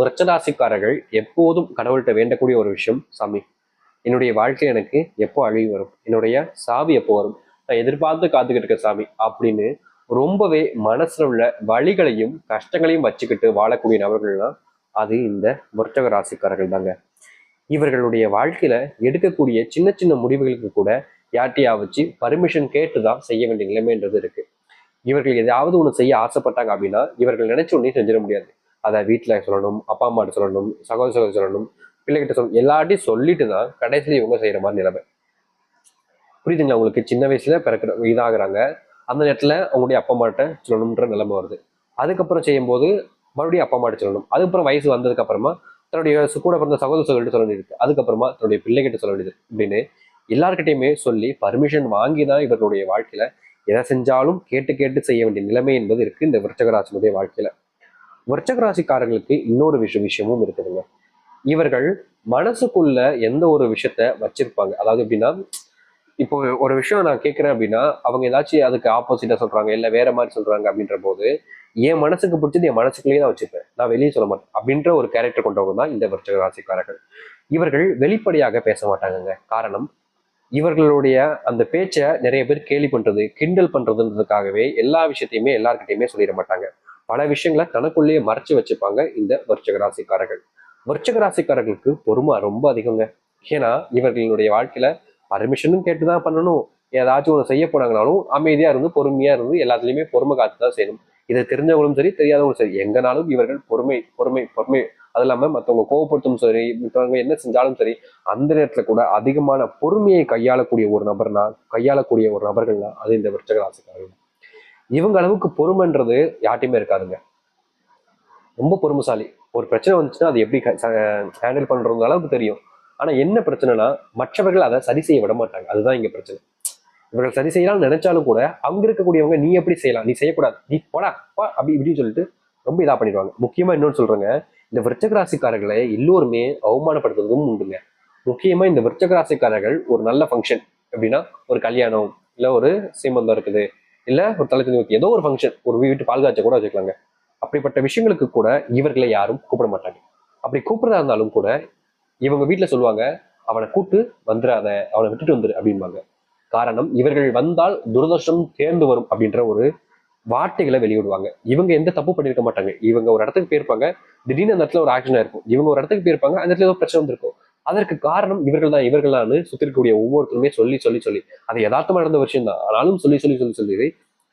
விருச்சராசிக்காரர்கள் எப்போதும் கடவுள்கிட்ட வேண்டக்கூடிய ஒரு விஷயம், சாமி என்னுடைய வாழ்க்கை எனக்கு எப்போ அழிவு வரும், என்னுடைய சாவி எப்போ வரும், நான் எதிர்பார்த்து காத்துக்கிட்டு இருக்க சாமி அப்படின்னு ரொம்பவே மனசுல உள்ள வலிகளையும் கஷ்டங்களையும் வச்சுக்கிட்டு வாழக்கூடிய நபர்கள்லாம் அது இந்த விருச்சக ராசிக்காரர்கள் தாங்க. இவர்களுடைய வாழ்க்கையில எடுக்கக்கூடிய சின்ன சின்ன முடிவுகளுக்கு கூட யார்ட்டையா வச்சு பர்மிஷன் கேட்டுதான் செய்ய வேண்டிய நிலைமைன்றது இருக்கு. இவர்கள் எதாவது ஒண்ணு செய்ய ஆசைப்பட்டாங்க அப்படின்னா இவர்கள் நினைச்ச உடனே செஞ்சிட முடியாது. அதை வீட்டுல சொல்லணும், அப்பா அம்மாட்ட சொல்லணும், சகோதர சகோதரி சொல்லணும், பிள்ளைகிட்ட சொல்லணும், எல்லார்ட்டையும் சொல்லிட்டு தான் கடைசியில இவங்க செய்யற மாதிரி நிலைமை. புரியுதுங்களா உங்களுக்கு? சின்ன வயசுல பிறக்கிற இதாகிறாங்க, அந்த நேரத்துல அவங்களுடைய அப்பா அம்மாட்ட சொல்லணும்ன்ற நிலைமை வருது. அதுக்கப்புறம் செய்யும்போது மறுபடியும் அப்பா அம்மாட்ட சொல்லணும். அதுக்கப்புறம் வயசு வந்ததுக்கு அப்புறமா தன்னுடைய கூட பிறந்த சகோதர சகோதரிட்டு சொல்ல வேண்டியது, அதுக்கப்புறமா தன்னுடைய பிள்ளைகிட்ட சொல்ல வேண்டியது இப்படின்னு எல்லார்கிட்டையுமே சொல்லி பர்மிஷன் வாங்கி தான் இவர்களுடைய வாழ்க்கையில எதை செஞ்சாலும் கேட்டு கேட்டு செய்ய வேண்டிய நிலைமை என்பது இருக்கு இந்த விருச்சகராசினுடைய வாழ்க்கையில. விருச்சகராசிக்காரர்களுக்கு இன்னொரு விஷயமும் இருக்குதுங்க. இவர்கள் மனசுக்குள்ள எந்த ஒரு விஷயத்த வச்சிருப்பாங்க. அதாவது எப்படின்னா, இப்போ ஒரு விஷயம் நான் கேட்கிறேன் அப்படின்னா அவங்க ஏதாச்சும் அதுக்கு ஆப்போசிட்டா சொல்றாங்க, இல்ல வேற மாதிரி சொல்றாங்க அப்படின்ற போது என் மனசுக்கு பிடிச்சது என் மனசுக்குள்ளேயே தான் வச்சுப்பேன், நான் வெளியே சொல்ல மாட்டேன் அப்படின்ற ஒரு கேரக்டர் கொண்டவங்க தான் இந்த விருச்சக ராசிக்காரர்கள். இவர்கள் வெளிப்படையாக பேச மாட்டாங்க. காரணம், இவர்களுடைய அந்த பேச்சை நிறைய பேர் கேலி பண்றது, கிண்டல் பண்றதுன்றதுக்காகவே எல்லா விஷயத்தையுமே எல்லார்கிட்டையுமே சொல்லிட மாட்டாங்க. பல விஷயங்களை தனக்குள்ளேயே மறைச்சு வச்சுப்பாங்க இந்த விருச்சக ராசிக்காரர்கள். விருச்சக ராசிக்காரர்களுக்கு பொறுமை ரொம்ப அதிகங்க. ஏன்னா இவர்களுடைய வாழ்க்கையில பர்மிஷனும் கேட்டுதான் பண்ணணும், ஏதாச்சும் ஒன்று செய்ய போனாங்கனாலும் அமைதியா இருந்து பொறுமையா இருந்து எல்லாத்துலயுமே பொறுமை காத்துதான் செய்யணும். இதை தெரிஞ்சவங்களும் சரி தெரியாதவங்களும் சரி எங்கனாலும் இவர்கள் பொறுமை பொறுமை பொறுமை. அது இல்லாம மற்றவங்க கோவப்படுத்தும் சரி, மற்றவங்க என்ன செஞ்சாலும் சரி அந்த நேரத்துல கூட அதிகமான பொறுமையை கையாளக்கூடிய ஒரு நபர்கள்னா அது இந்த விருச்சக ராசிக்காரர்கள். இவங்க அளவுக்கு பொறுமைன்றது யார்ட்டையுமே இருக்காதுங்க. ரொம்ப பொறுமைசாலி. ஒரு பிரச்சனை வந்துச்சுன்னா அது எப்படி ஹேண்டில் பண்றது அளவுக்கு தெரியும். ஆனா என்ன பிரச்சனைனா மற்றவர்கள் அதை சரி செய்ய விட மாட்டாங்க. அதுதான் இங்க பிரச்சனை. இவர்கள் சரி செய்யலாம்னு நினைச்சாலும் கூட அங்க இருக்கக்கூடியவங்க நீ எப்படி செய்யலாம், நீ செய்யக்கூடாது, நீ போடா அப்படி இப்படின்னு சொல்லிட்டு ரொம்ப இதா பண்ணிடுவாங்க. முக்கியமா இன்னொன்னு சொல்றேங்க, இந்த விருச்சக ராசிக்காரர்களை எல்லோருமே அவமானப்படுத்துறதும் உண்டுங்க. முக்கியமா இந்த விருச்சக ராசிக்காரர்கள் ஒரு நல்ல ஃபங்க்ஷன் அப்படின்னா, ஒரு கல்யாணம் இல்ல ஒரு சீமந்தம் இருக்குது, இல்ல ஒரு தலைத்து ஏதோ ஒரு ஃபங்க்ஷன், ஒரு வீட்டு பால் காய்ச்ச கூட வச்சுக்கலாங்க. அப்படிப்பட்ட விஷயங்களுக்கு கூட இவர்களை யாரும் கூப்பிட மாட்டாங்க. அப்படி கூப்பிடுறதா இருந்தாலும் கூட இவங்க வீட்டுல சொல்லுவாங்க, அவனை கூட்டு வந்துடாத, அவனை விட்டுட்டு வந்துரு அப்படின்பாங்க. காரணம், இவர்கள் வந்தால் துரதிருஷ்டம் தேர்ந்து வரும் அப்படின்ற ஒரு வார்த்தைகளை வெளியிடுவாங்க. இவங்க எந்த தப்பு பண்ணிருக்க மாட்டாங்க. இவங்க ஒரு இடத்துக்கு போயிருப்பாங்க, திடீர்னு அந்த இடத்துல ஒரு ஆக்ஷனா இருக்கும். இவங்க ஒரு இடத்துக்கு போயிருப்பாங்க, அந்த இடத்துல ஏதோ பிரச்சனை வந்திருக்கும். அதற்கு காரணம் இவர்கள் தான் சுத்தி இருக்கக்கூடிய ஒவ்வொருத்தருமே சொல்லி சொல்லி சொல்லி அது யதார்த்தமா நடந்த விஷயம் தான், ஆனாலும் சொல்லி சொல்லி சொல்லி சொல்லி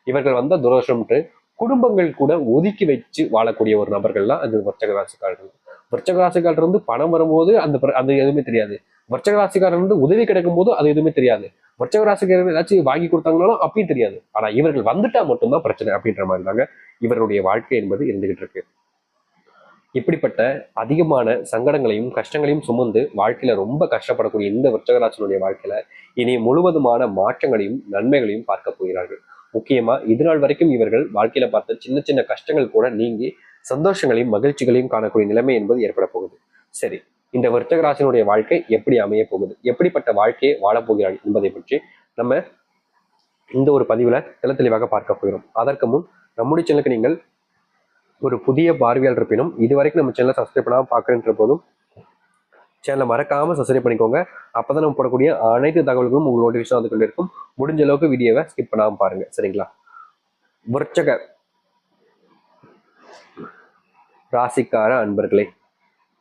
இவர்கள் வந்த துரோஷம்ட்டு குடும்பங்கள் கூட ஒதுக்கி வச்சு வாழக்கூடிய ஒரு நபர்கள்லாம் அந்த விருச்சக ராசிக்காரர்கள். விருச்சக ராசிக்காரர் இருந்து பணம் வரும்போது அந்த எதுவுமே தெரியாது. விருச்சக ராசிக்காரர் இருந்து உதவி கிடைக்கும் போது அது எதுவுமே தெரியாது. விருச்சக ராசிக்காரர் ஏதாச்சும் வாங்கி கொடுத்தாங்கனாலும் அப்பயும் தெரியாது. ஆனா இவர்கள் வந்துட்டா மட்டும்தான் பிரச்சனை அப்படின்ற மாதிரி தாங்க இவருடைய வாழ்க்கை என்பது இருந்துகிட்டு இருக்கு. இப்படிப்பட்ட அதிகமான சங்கடங்களையும் கஷ்டங்களையும் சுமந்து வாழ்க்கையில ரொம்ப கஷ்டப்படக்கூடிய இந்த விருச்சகராசினுடைய வாழ்க்கையில இனி முழுவதுமான மாற்றங்களையும் நன்மைகளையும் பார்க்க போகிறார்கள். முக்கியமா இதுநாள் வரைக்கும் இவர்கள் வாழ்க்கையில பார்த்த சின்ன சின்ன கஷ்டங்கள் கூட நீங்கி சந்தோஷங்களையும் மகிழ்ச்சிகளையும் காணக்கூடிய நிலைமை என்பது ஏற்பட போகுது. சரி, இந்த விருச்சகராசினுடைய வாழ்க்கை எப்படி அமைய போகுது, எப்படிப்பட்ட வாழ்க்கையை வாழப்போகிறார்கள் என்பதை பற்றி நம்ம இந்த ஒரு பதிவுல தெளிவாக பார்க்க போகிறோம். அதற்கு முன் நம்முடைய சேனலுக்கு நீங்கள் ஒரு புதிய பார்வையாளர் இருப்பினும் இதுவரைக்கும் நம்ம சேனலை சப்ஸ்கிரைப் பண்ணாமல் பார்க்குறேன்ற போதும் சேனலை மறக்காம சப்ஸ்கிரைப் பண்ணிக்கோங்க. அப்பதான் நம்ம போடக்கூடிய அனைத்து தகவல்களும் உங்களோட நோட்டிஃபிகேஷன் வந்து கொண்டு இருக்கும். முடிஞ்ச அளவுக்கு வீடியோவை ஸ்கிப் பண்ணாமல் பாருங்க, சரிங்களா? விருச்சக ராசிக்கார அன்பர்களே,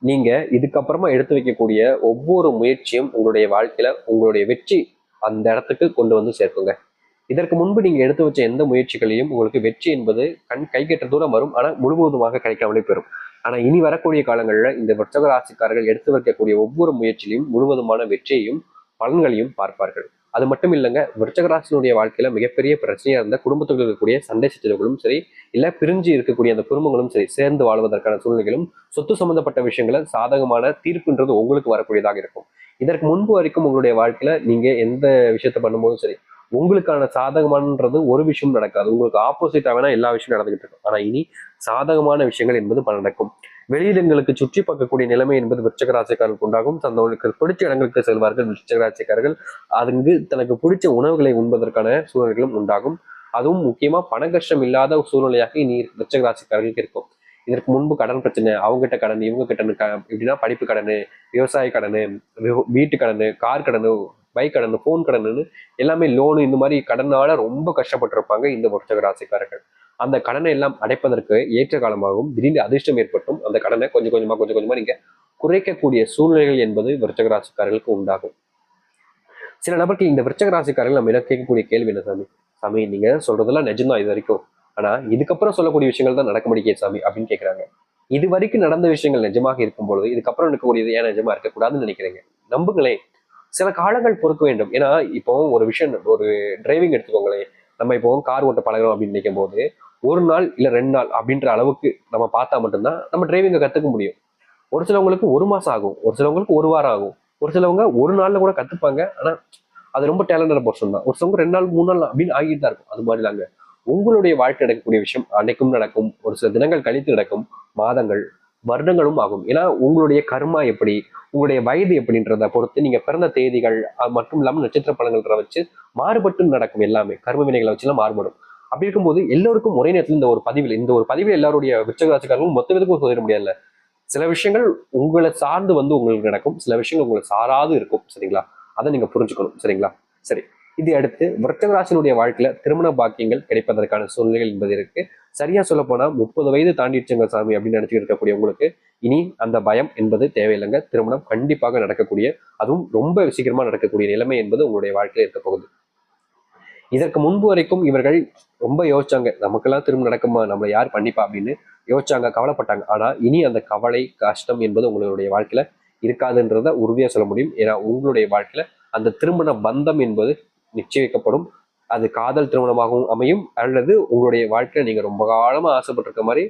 நீங்க இதுக்கப்புறமா எடுத்து வைக்கக்கூடிய ஒவ்வொரு முயற்சியும் உங்களுடைய வாழ்க்கையில உங்களுடைய வெற்றி அந்த இடத்துக்கு கொண்டு வந்து சேர்க்குங்க. இதற்கு முன்பு நீங்க எடுத்து வச்ச எந்த முயற்சிகளையும் உங்களுக்கு வெற்றி என்பது கை கெட்ட தூரம் வரும், ஆனா முழுவதுமாக கிடைக்காமலே பெறும். ஆனா இனி வரக்கூடிய காலங்கள்ல இந்த விருச்சக ராசிக்காரர்கள் எடுத்து வைக்கக்கூடிய ஒவ்வொரு முயற்சியிலையும் முழுவதுமான வெற்றியையும் பலன்களையும் பார்ப்பார்கள். அது மட்டும் இல்லைங்க, விருச்சக ராசினுடைய வாழ்க்கையில மிகப்பெரிய பிரச்சனையா இருந்த குடும்பத்தில் இருக்கக்கூடிய சண்டை சச்சரவுகளும் சரி, இல்ல பிரிஞ்சு இருக்கக்கூடிய அந்த குடும்பங்களும் சரி, சேர்ந்து வாழ்வதற்கான சூழ்நிலைகளும் சொத்து சம்பந்தப்பட்ட விஷயங்களை சாதகமான தீர்ப்புன்றது உங்களுக்கு வரக்கூடியதாக இருக்கும். இதற்கு முன்பு வரைக்கும் உங்களுடைய வாழ்க்கையில நீங்க எந்த விஷயத்த பண்ணும்போதும் சரி உங்களுக்கான சாதகமானது ஒரு விஷயம் நடக்காது, உங்களுக்கு ஆப்போசிட்டா வேணா எல்லா விஷயம் நடந்துகிட்டு இருக்கும். ஆனா இனி சாதகமான விஷயங்கள் என்பது பல நடக்கும். வெளியிடங்களுக்கு சுற்றி பார்க்கக்கூடிய நிலைமை என்பது விருச்சக ராசிக்காரர்களுக்கு உண்டாகும். தங்களுக்கு பிடிச்ச இடங்களுக்கு செல்வார்கள் விருச்சக ராசிக்காரர்கள். அங்கு தனக்கு பிடிச்ச உணவுகளை உண்பதற்கான சூழ்நிலைகளும் உண்டாகும். அதுவும் முக்கியமா பண கஷ்டம் இல்லாத சூழ்நிலையாக இனி விருச்சக ராசிக்காரர்களுக்கு இருக்கும். இதற்கு முன்பு கடன் பிரச்சனை, அவங்ககிட்ட கடன், இவங்க கிட்ட எப்படின்னா படிப்பு கடன், விவசாய கடன், வீட்டு கடன், கார் கடன், பைக் கடன், போன் கடன்னு எல்லாமே லோனு, இந்த மாதிரி கடனால ரொம்ப கஷ்டப்பட்டிருப்பாங்க இந்த விருச்சக ராசிக்காரர்கள். அந்த கடனை எல்லாம் அடைப்பதற்கு ஏற்ற காலமாகவும் திடீர்னு அதிர்ஷ்டம் ஏற்பட்டும் அந்த கடனை கொஞ்சம் கொஞ்சமா நீங்க குறைக்கக்கூடிய சூழ்நிலைகள் என்பது விருச்சக ராசிக்காரர்களுக்கு உண்டாகும். சில நபர்கள் இந்த விருச்சக ராசிக்காரர்கள் நம்ம கேட்கக்கூடிய கேள்வி என்ன, சாமி சாமி நீங்க சொல்றதெல்லாம் நிஜம்தான் இது வரைக்கும், ஆனா இதுக்கப்புறம் சொல்லக்கூடிய விஷயங்கள் தான் நடக்க முடியாது சாமி அப்படின்னு கேட்கறாங்க. இது வரைக்கும் நடந்த விஷயங்கள் நிஜமாக இருக்கும் பொழுது இதுக்கப்புறம் இருக்கக்கூடியது ஏன் நிஜமா இருக்கக்கூடாதுன்னு நினைக்கிறீங்க? நம்புங்களேன், சில காலங்கள் பொறுக்க வேண்டும். ஏன்னா இப்போ ஒரு விஷயம், ஒரு டிரைவிங் எடுத்துக்கோங்களேன், நம்ம இப்போ கார் ஓட்ட பழகிறோம் அப்படின்னு நினைக்கும் போது ஒரு நாள் இல்ல 2 நாள் அப்படின்ற அளவுக்கு நம்ம பார்த்தா மட்டும்தான் நம்ம டிரைவிங்கை கத்துக்க முடியும். ஒரு சிலவங்களுக்கு 1 மாசம் ஆகும், ஒரு சிலவங்களுக்கு 1 வாரம் ஆகும், ஒரு சிலவங்க 1 நாள்ல கூட கத்துப்பாங்க. ஆனா அது ரொம்ப டேலண்டான பர்சன் தான். ஒரு சிலவங்க 2 நாள் 3 நாள் அப்படின்னு ஆகிட்டு தான் இருக்கும். அது மாதிரி தாங்க உங்களுடைய வாழ்க்கை நடக்கக்கூடிய விஷயம் அன்னைக்கும் நடக்கும், ஒரு சில தினங்கள் கழித்து நடக்கும், மாதங்கள் வருடங்களும் ஆகும். ஏன்னா உங்களுடைய கர்மா எப்படி, உங்களுடைய வயது எப்படின்றத பொறுத்து நீங்க பிறந்த தேதிகள் மட்டும் இல்லாமல் நட்சத்திர பலன்களை வச்சு மாறுபட்டு நடக்கும். எல்லாமே கர்ம வினைகளை வச்சுலாம் மாறுபடும். அப்படி இருக்கும்போது எல்லோருக்கும் ஒரே நேரத்தில் இந்த ஒரு பதிவில் எல்லாருடைய விருச்சிக ராசிக்காரர்களும் மொத்த விதக்கும் சொல்லிட முடியல. சில விஷயங்கள் உங்களை சார்ந்து உங்களுக்கு நடக்கும், சில விஷயங்கள் உங்களை சாராது இருக்கும். சரிங்களா? அதை நீங்க புரிஞ்சுக்கணும். சரிங்களா? சரி, இது அடுத்து விருச்சிக ராசியினுடைய வாழ்க்கையில திருமண பாக்கியங்கள் கிடைப்பதற்கான சூழ்நிலைகள் என்பது இருக்கு. சரியா சொல்ல போனா 30 வயது தாண்டிடுச்சுங்க சாமி அப்படின்னு நினைச்சுட்டு இருக்கக்கூடிய உங்களுக்கு இனி அந்த பயம் என்பது தேவையில்லைங்க. திருமணம் கண்டிப்பாக நடக்கக்கூடிய, அதுவும் ரொம்ப சீக்கிரமா நடக்கக்கூடிய நிலைமை என்பது உங்களுடைய வாழ்க்கையில இருக்க போகுது. இதற்கு முன்பு வரைக்கும் இவர்கள் ரொம்ப யோசிச்சாங்க, நமக்கெல்லாம் திரும்ப நடக்குமா, நம்மளை யார் பண்ணிப்பா அப்படின்னு யோசிச்சாங்க, கவலைப்பட்டாங்க. ஆனா இனி அந்த கவலை கஷ்டம் என்பது உங்களுடைய வாழ்க்கையில இருக்காதுன்றத உறுதியா சொல்ல முடியும். ஏன்னா உங்களுடைய வாழ்க்கையில அந்த திருமண பந்தம் என்பது நிச்சயிக்கப்படும். அது காதல் திருமணமாகவும் அமையும், அல்லது உங்களுடைய வாழ்க்கையில நீங்க ரொம்ப காலமா ஆசைப்பட்டிருக்க மாதிரி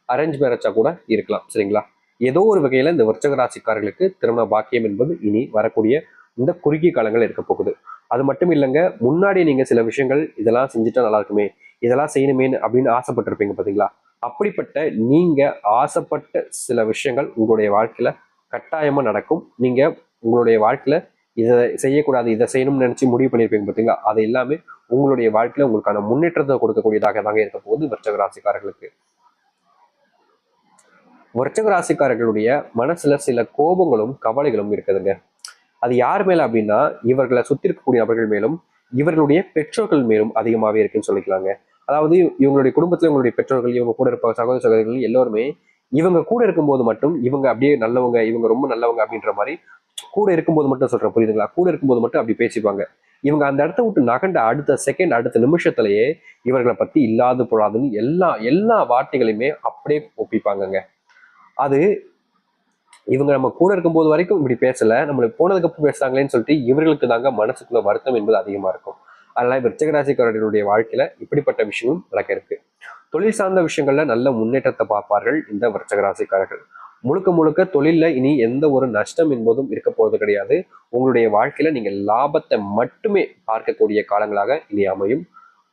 அரேஞ்ச் மேரேஜா கூட இருக்கலாம். சரிங்களா? ஏதோ ஒரு வகையில இந்த விருச்சிக ராசிக்காரர்களுக்கு திருமண பாக்கியம் என்பது இனி வரக்கூடிய இந்த குறுகிய காலங்கள் இருக்க போகுது. அது மட்டும் இல்லைங்க, முன்னாடி நீங்க சில விஷயங்கள் இதெல்லாம் செஞ்சுட்டா நல்லா இருக்குமே, இதெல்லாம் செய்யணுமேன்னு அப்படின்னு ஆசைப்பட்டிருப்பீங்க பாத்தீங்களா? அப்படிப்பட்ட நீங்க ஆசைப்பட்ட சில விஷயங்கள் உங்களுடைய வாழ்க்கையில கட்டாயமா நடக்கும். நீங்க உங்களுடைய வாழ்க்கையில இதை செய்யக்கூடாது, இதை செய்யணும்னு நினைச்சு முடிவு பண்ணியிருப்பீங்க பார்த்தீங்களா? அது எல்லாமே உங்களுடைய வாழ்க்கையில உங்களுக்கான முன்னேற்றத்தை கொடுக்கக்கூடியதாக தாங்க இருக்க போகுது விருச்சிக ராசிக்காரர்களுக்கு. விருச்சிக ராசிக்காரர்களுடைய மனசுல சில கோபங்களும் கவலைகளும் இருக்குதுங்க. அது யார் மேல அப்படின்னா, இவர்களை சுத்தி இருக்கக்கூடிய நபர்கள் மேலும் இவர்களுடைய பெற்றோர்கள் மேலும் அதிகமாகவே இருக்குன்னு சொல்லிக்கலாங்க. அதாவது இவங்களுடைய குடும்பத்துல இவங்களுடைய பெற்றோர்கள், இவங்க கூட இருப்ப சகோதர சகோதரிகள் எல்லோருமே இவங்க கூட இருக்கும்போது மட்டும் இவங்க அப்படியே நல்லவங்க, இவங்க ரொம்ப நல்லவங்க அப்படின்ற மாதிரி கூட இருக்கும்போது மட்டும் சொல்றேன், புரியுதுங்களா? கூட இருக்கும்போது மட்டும் அப்படி பேசிப்பாங்க. இவங்க அந்த இடத்த விட்டு நகண்ட அடுத்த செகண்ட், அடுத்த நிமிஷத்திலேயே இவர்களை பத்தி இல்லாது போடாதுன்னு எல்லா வார்த்தைகளையுமே அப்படியே ஒப்பிப்பாங்கங்க. அது இவங்க நம்ம கூட இருக்கும்போது வரைக்கும் இப்படி பேசல, நம்மளுக்கு போனதுக்கு அப்புறம் பேசுறாங்களேன்னு சொல்லிட்டு இவர்களுக்கு தாங்க மனசுக்குள்ள வருத்தம் என்பது அதிகமா இருக்கும். அதனால விருச்சிக ராசிக்காரர்களுடைய வாழ்க்கையில இப்படிப்பட்ட விஷயமும் நடக்க இருக்கு. தொழில் சார்ந்த விஷயங்கள்ல நல்ல முன்னேற்றத்தை பார்ப்பார்கள் இந்த விருச்சிக ராசிக்காரர்கள். முழுக்க முழுக்க தொழில்ல இனி எந்த ஒரு நஷ்டம் என்பதும் இருக்க போறது கிடையாது. உங்களுடைய வாழ்க்கையில நீங்க லாபத்தை மட்டுமே பார்க்கக்கூடிய காலங்களாக இனி அமையும்.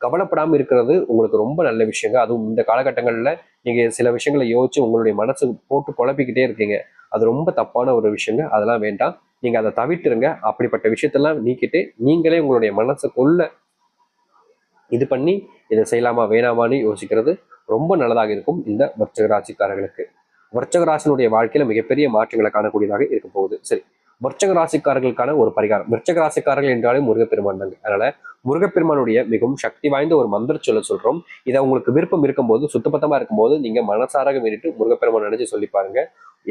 கவலைப்படாம இருக்கிறது உங்களுக்கு ரொம்ப நல்ல விஷயங்க. அதுவும் இந்த காலகட்டங்கள்ல நீங்க சில விஷயங்களை யோசிச்சு உங்களுடைய மனசு போட்டு குழப்பிக்கிட்டே இருக்கீங்க, அது ரொம்ப தப்பான ஒரு விஷயங்க. அதெல்லாம் வேண்டாம், நீங்க அதை தவிர்த்துருங்க. அப்படிப்பட்ட விஷயத்தெல்லாம் நீக்கிட்டு நீங்களே உங்களுடைய மனசுக்குள்ள இது பண்ணி இதை செய்யலாமா வேணாமான்னு யோசிக்கிறது ரொம்ப நல்லதாக இருக்கும் இந்த விருச்சிக ராசிக்காரர்களுக்கு. விருச்சிக ராசினுடைய வாழ்க்கையில மிகப்பெரிய மாற்றங்களை காணக்கூடியதாக இருக்க போகுது. சரி, விருச்சிக ராசிக்காரர்களுக்கான ஒரு பரிகாரம். விருச்சிக ராசிக்காரர்கள் என்றாலே முருகப்பெருமான் தாங்க. அதனால முருகப்பெருமானுடைய மிகவும் சக்தி வாய்ந்த ஒரு மந்திர சொல்றோம். இதை உங்களுக்கு விருப்பம் இருக்கும்போது, சுத்தபத்தமா இருக்கும்போது நீங்க மனசாராக வேண்டிட்டு முருகப்பெருமான் நினைச்சு சொல்லி பாருங்க.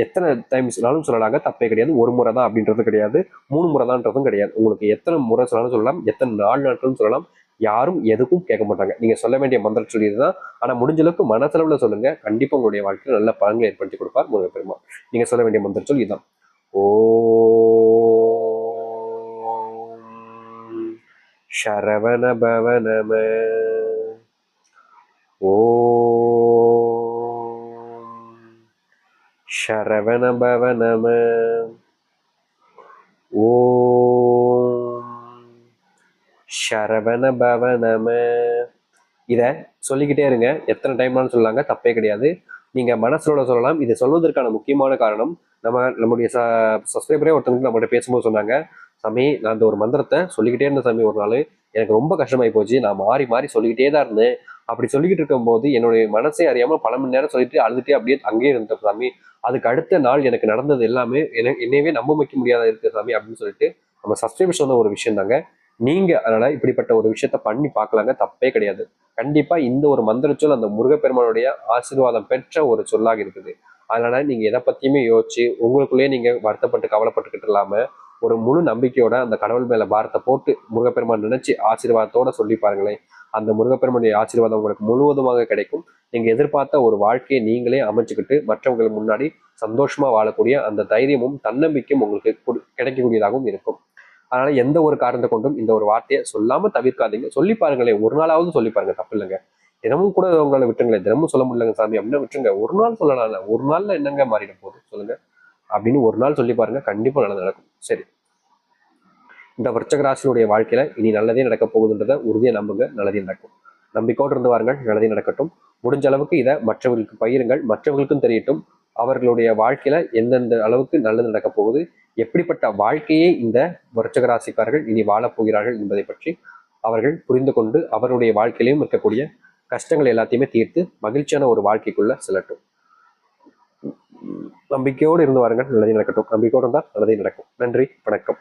எத்தனை டைம்ஸ்னாலும் சொல்லலாங்க, தப்பே கிடையாது. ஒரு முறை தான் அப்படின்றது கிடையாது, 3 முறை தான்ன்றதும் கிடையாது. உங்களுக்கு எத்தனை முறை சொன்னாலும் சொல்லலாம், எத்தனை நாட்களும் சொல்லலாம். யாரும் எதுக்கும் கேட்க மாட்டாங்க. நீங்க சொல்ல வேண்டிய மந்திர சொல்லி இதுதான். ஆனா முடிஞ்ச அளவுக்கு மனசளவுல சொல்லுங்க, கண்டிப்பா உங்களுடைய வாழ்க்கையில் நல்ல பலன்களை ஏற்படுத்தி கொடுப்பார் முருகப்பெருமான். நீங்க சொல்ல வேண்டிய மந்திர சொல்லி இதுதான். ஓம் சரவண பவ நம. ஓம் சரவண பவ நம. ஓம் சரவண பவ நம. இதை சொல்லிக்கிட்டே இருங்க, எத்தனை டைம்னாலும் சொல்லலாங்க, தப்பே கிடையாது. நீங்க மனசோட சொல்லலாம். இதை சொல்வதற்கான முக்கியமான காரணம், நம்முடைய சப்ஸ்கிரைபரே ஒருத்தவங்க நம்மகிட்ட பேசும்போது சொன்னாங்க, சாமி நான் ஒரு மந்திரத்தை சொல்லிக்கிட்டே இருந்தேன் சாமி, ஒரு நாள் எனக்கு ரொம்ப கஷ்டமாயி போச்சு, நான் மாறி மாறி சொல்லிக்கிட்டே தான் இருந்தேன், அப்படி சொல்லிக்கிட்டு இருக்கும்போது என்னுடைய மனசே அறியாம பல மணி நேரம் சொல்லிட்டு அழுதுட்டே அப்படியே அங்கேயே இருந்தேன் சாமி. அதுக்கு அடுத்த நாள் எனக்கு நடந்தது எல்லாமே என்னையவே நம்ப வைக்க முடியாத இருக்கு சாமி அப்படின்னு சொல்லிட்டு நம்ம சப்ஸ்கிரைபர் சொன்ன ஒரு விஷயம் தாங்க. நீங்க அதனால இப்படிப்பட்ட ஒரு விஷயத்த பண்ணி பார்க்கலாங்க, தப்பே கிடையாது. கண்டிப்பா இந்த ஒரு மந்திர சொல் அந்த முருகப்பெருமானுடைய ஆசீர்வாதம் பெற்ற ஒரு சொல்லாக இருக்குது. அதனால நீங்க எதை பத்தியுமே யோசிச்சு உங்களுக்குள்ளேயே நீங்க வருத்தப்பட்டு கவலைப்பட்டுக்கிட்டு இல்லாம ஒரு முழு நம்பிக்கையோட அந்த கடவுள் மேல பாரத்தை போட்டு முருகப்பெருமான் நினைச்சு ஆசீர்வாதத்தோட சொல்லி பாருங்களேன். அந்த முருகப்பெருமானுடைய ஆசீர்வாதம் உங்களுக்கு முழுவதுமாக கிடைக்கும். நீங்க எதிர்பார்த்த ஒரு வாழ்க்கையை நீங்களே அமைச்சுக்கிட்டு மற்றவங்களுக்கு முன்னாடி சந்தோஷமா வாழக்கூடிய அந்த தைரியமும் தன்னம்பிக்கையும் உங்களுக்கு கிடைக்கக்கூடியதாகவும் இருக்கும். அதனால எந்த ஒரு காரணத்தை கொண்டும் இந்த ஒரு வார்த்தையை சொல்லாம தவிர்க்காதீங்க. சொல்லி பாருங்களேன், ஒரு நாளாவது சொல்லி பாருங்க, தப்பு இல்லைங்க. தினமும் கூட உங்களை விட்டுருங்களேன், தினமும் சொல்ல முடியலங்க சாமி அப்படின்னு விட்டுருங்க, ஒரு நாள் சொல்லலாம். ஒரு நாள்ல என்னங்க மாறிட போகுது சொல்லுங்க அப்படின்னு ஒரு நாள் சொல்லி பாருங்க, கண்டிப்பா நல்லது நடக்கும். சரி, இந்த விருச்சக ராசியினுடைய வாழ்க்கையில இனி நல்லதே நடக்க போகுதுன்றத உறுதியை நம்புங்க, நல்லதே நடக்கும். நம்பிக்கையோடு இருந்து வாருங்கள், நல்லதே நடக்கட்டும். முடிஞ்ச அளவுக்கு இதை மற்றவர்களுக்கு பகிருங்கள், மற்றவர்களுக்கும் தெரியட்டும் அவர்களுடைய வாழ்க்கையில எந்தெந்த அளவுக்கு நல்லது நடக்க போகுது, எப்படிப்பட்ட வாழ்க்கையை இந்த விருச்சக ராசிக்காரர்கள் இனி வாழப் போகிறார்கள் என்பதை பற்றி அவர்கள் புரிந்து கொண்டு அவருடைய வாழ்க்கையிலையும் இருக்கக்கூடிய கஷ்டங்கள் எல்லாத்தையுமே தீர்த்து மகிழ்ச்சியான ஒரு வாழ்க்கைக்குள்ள செல்லட்டும். நம்பிக்கையோடு இருந்து வாருங்கள், நல்லதே நடக்கட்டும். நம்பிக்கையோடு இருந்தால் நல்லதே நடக்கும். நன்றி, வணக்கம்.